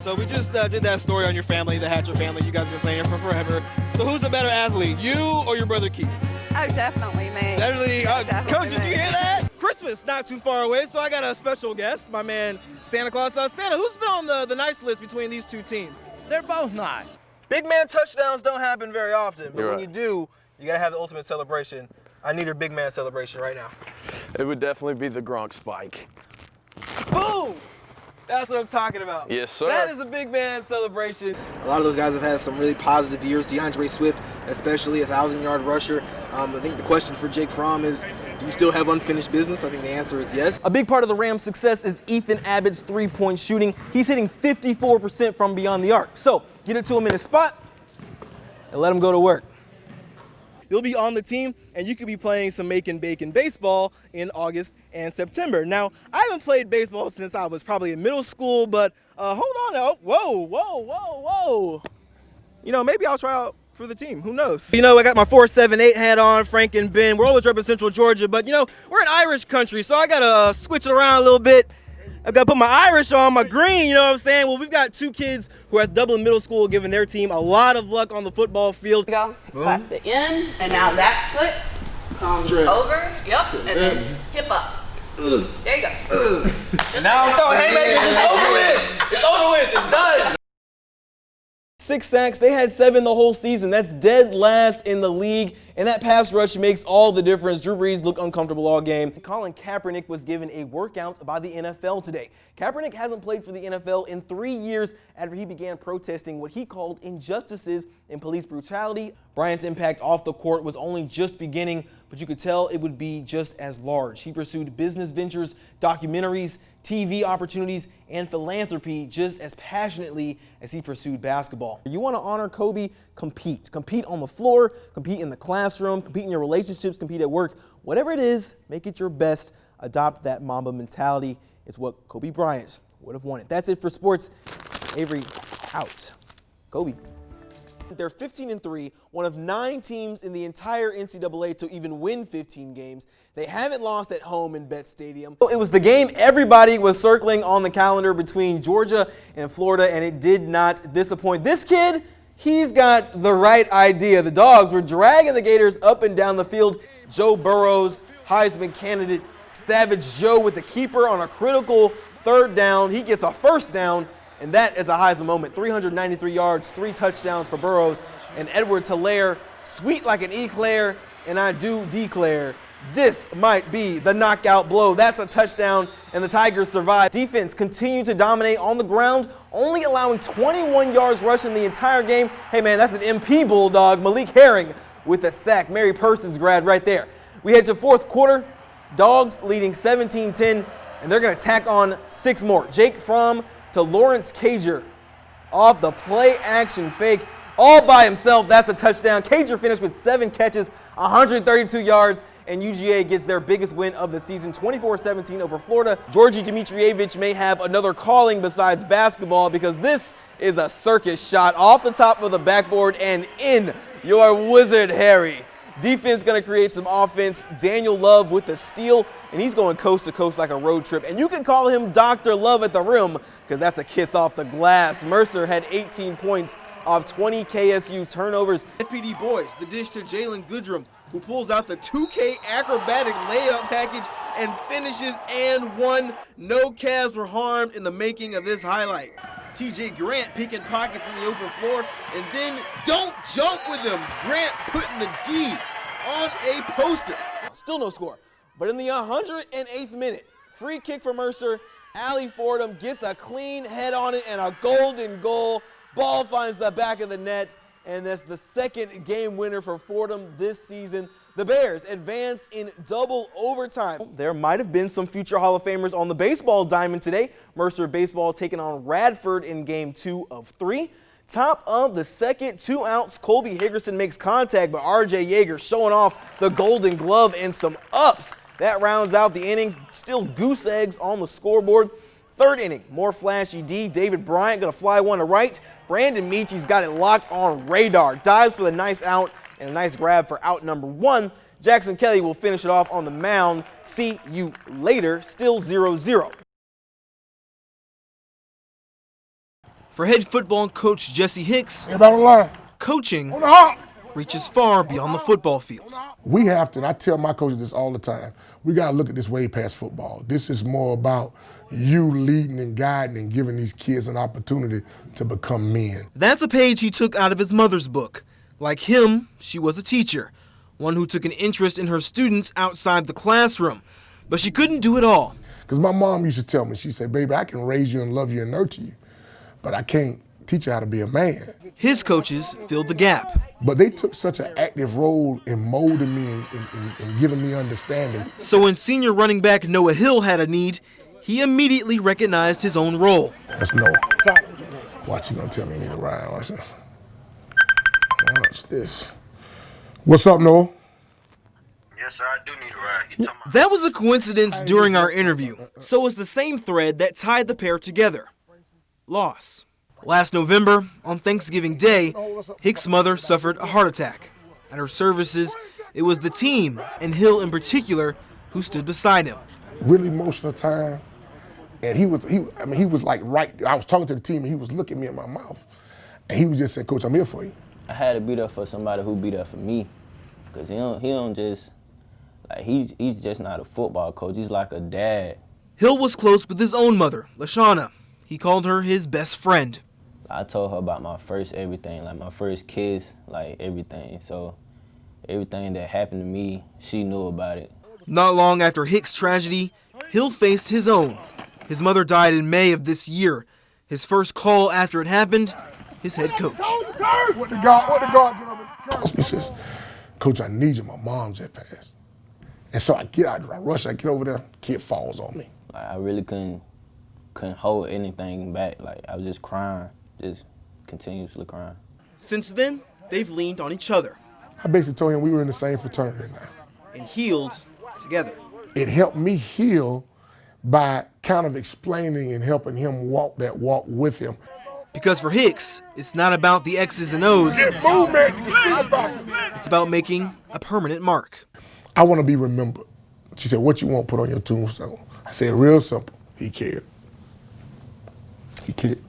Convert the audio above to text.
So we just did that story on your family, the Hatcher family. You guys have been playing for forever. So who's a better athlete, you or your brother Keith? Oh, definitely me. Definitely. Definitely Coach, did me. you hear that? Christmas not too far away, so I got a special guest, my man Santa Claus. Santa, who's been on the nice list between these two teams? They're both nice. Big man touchdowns don't happen very often, but You're when right. you do, you got to have the ultimate celebration. I need your big man celebration right now. It would definitely be the Gronk spike. Boom! That's what I'm talking about. Yes, sir. That is a big man celebration. A lot of those guys have had some really positive years. DeAndre Swift, especially, 1,000-yard rusher. I think the question for Jake Fromm is, do you still have unfinished business? I think the answer is yes. A big part of the Rams' success is Ethan Abbott's three-point shooting. He's hitting 54% from beyond the arc. So get it to him in his spot and let him go to work. You'll be on the team, and you could be playing some making bacon baseball in August and September. Now, I haven't played baseball since I was probably in middle school, but hold on now. Whoa. You know, maybe I'll try out for the team. Who knows? You know, I got my 478 hat on, Frank and Ben. We're always repping Central Georgia, but, you know, we're an Irish country, so I got to switch it around a little bit. I've got to put my Irish on, my green, you know what I'm saying? Well, we've got two kids who are at Dublin Middle School giving their team a lot of luck on the football field. Go, clasp it in, and now that foot comes over, yep, and then hip up. There you go. And now I'm throwing haymakers. It's over with. It's over with. It's done. 6 sacks. They had 7 the whole season. That's dead last in the league. And that pass rush makes all the difference. Drew Brees looked uncomfortable all game. Colin Kaepernick was given a workout by the NFL today. Kaepernick hasn't played for the NFL in 3 years after he began protesting what he called injustices in police brutality. Bryant's impact off the court was only just beginning, but you could tell it would be just as large. He pursued business ventures, documentaries, TV opportunities, and philanthropy just as passionately as he pursued basketball. You want to honor Kobe? Compete. Compete on the floor, compete in the classroom, compete in your relationships, compete at work. Whatever it is, make it your best. Adopt that Mamba mentality. It's what Kobe Bryant would have wanted. That's it for sports. Avery, out. Kobe. They're 15-3, one of 9 teams in the entire NCAA to even win 15 games. They haven't lost at home in Bet Stadium. It was the game everybody was circling on the calendar between Georgia and Florida, and it did not disappoint. This kid, he's got the right idea. The Dogs were dragging the Gators up and down the field. Joe Burrows, Heisman candidate, Savage Joe with the keeper on a critical 3rd down. He gets a 1st down. And that is a Heisman moment. 393 yards, 3 touchdowns for Burrows. And Edwards-Helaire, sweet like an eclair, and I do declare, this might be the knockout blow. That's a touchdown, and the Tigers survive. Defense continued to dominate on the ground, only allowing 21 yards rushing the entire game. Hey, man, that's an MP Bulldog. Malik Herring with a sack. Mary Persons grad right there. We head to 4th quarter. Dogs leading 17-10, and they're going to tack on 6 more. Jake Fromm to Lawrence Cager off the play-action fake all by himself. That's a touchdown. Cager finished with 7 catches, 132 yards, and UGA gets their biggest win of the season, 24-17 over Florida. Georgi Dimitrievich may have another calling besides basketball because this is a circus shot off the top of the backboard and in your wizard, Harry. Defense going to create some offense. Daniel Love with the steal, and he's going coast to coast like a road trip. And you can call him Dr. Love at the rim because that's a kiss off the glass. Mercer had 18 points off 20 KSU turnovers. FPD boys, the dish to Jalen Goodrum, who pulls out the 2K acrobatic layup package and finishes and 1. No Cavs were harmed in the making of this highlight. TJ Grant picking pockets in the open floor, and then don't jump with him. Grant putting the D on a poster. Still no score, but in the 108th minute, free kick for Mercer. Allie Fordham gets a clean head on it and a golden goal. Ball finds the back of the net, and that's the 2nd game winner for Fordham this season. The Bears advance in double overtime. There might have been some future Hall of Famers on the baseball diamond today. Mercer baseball taking on Radford in game 2 of 3. Top of the 2nd, 2-outs. Colby Higgerson makes contact, but R.J. Yeager showing off the Golden Glove and some ups. That rounds out the inning. Still goose eggs on the scoreboard. 3rd inning, more flashy D. David Bryant going to fly one to right. Brandon Meachie's got it locked on radar. Dives for the nice out and a nice grab for out number 1. Jackson Kelly will finish it off on the mound. See you later. Still 0-0. For head football coach Jesse Hicks, coaching reaches far beyond the football field. We have to, and I tell my coaches this all the time, we got to look at this way past football. This is more about you leading and guiding and giving these kids an opportunity to become men. That's a page he took out of his mother's book. Like him, she was a teacher, one who took an interest in her students outside the classroom. But she couldn't do it all. Because my mom used to tell me, she said, baby, I can raise you and love you and nurture you, but I can't teach you how to be a man. His coaches filled the gap. But they took such an active role in molding me and giving me understanding. So when senior running back Noah Hill had a need, he immediately recognized his own role. That's Noah. Watch, you gonna tell me you need a ride. Watch this. Watch this. What's up, Noah? Yes, sir, I do need a ride. You talking about- That was a coincidence during our interview. So was the same thread that tied the pair together. Loss. Last November, on Thanksgiving Day, Hicks' mother suffered a heart attack. At her services, it was the team, and Hill in particular, who stood beside him. Really emotional time. And he was like right, I was talking to the team and he was looking me in my mouth. And he was just saying, Coach, I'm here for you. I had to be there for somebody who be there for me. Cause he don't just, like he's just not a football coach, he's like a dad. Hill was close with his own mother, LaShawna. He called her his best friend. I told her about my first everything, like my first kiss, like everything. So everything that happened to me, she knew about it. Not long after Hicks' tragedy, Hill faced his own. His mother died in May of this year. His first call after it happened, his head coach. What the guard calls me, says, Coach, I need you. My mom just passed. And so I rush, I get over there, kid falls on me. Like I really couldn't hold anything back. Like I was just crying, just continuously crying. Since then, they've leaned on each other. I basically told him we were in the same fraternity now. And healed together. It helped me heal by kind of explaining and helping him walk that walk with him. Because for Hicks, it's not about the X's and O's. It's about making a permanent mark. I want to be remembered. She said, what you want put on your tombstone? I said, real simple. He cared. He cared.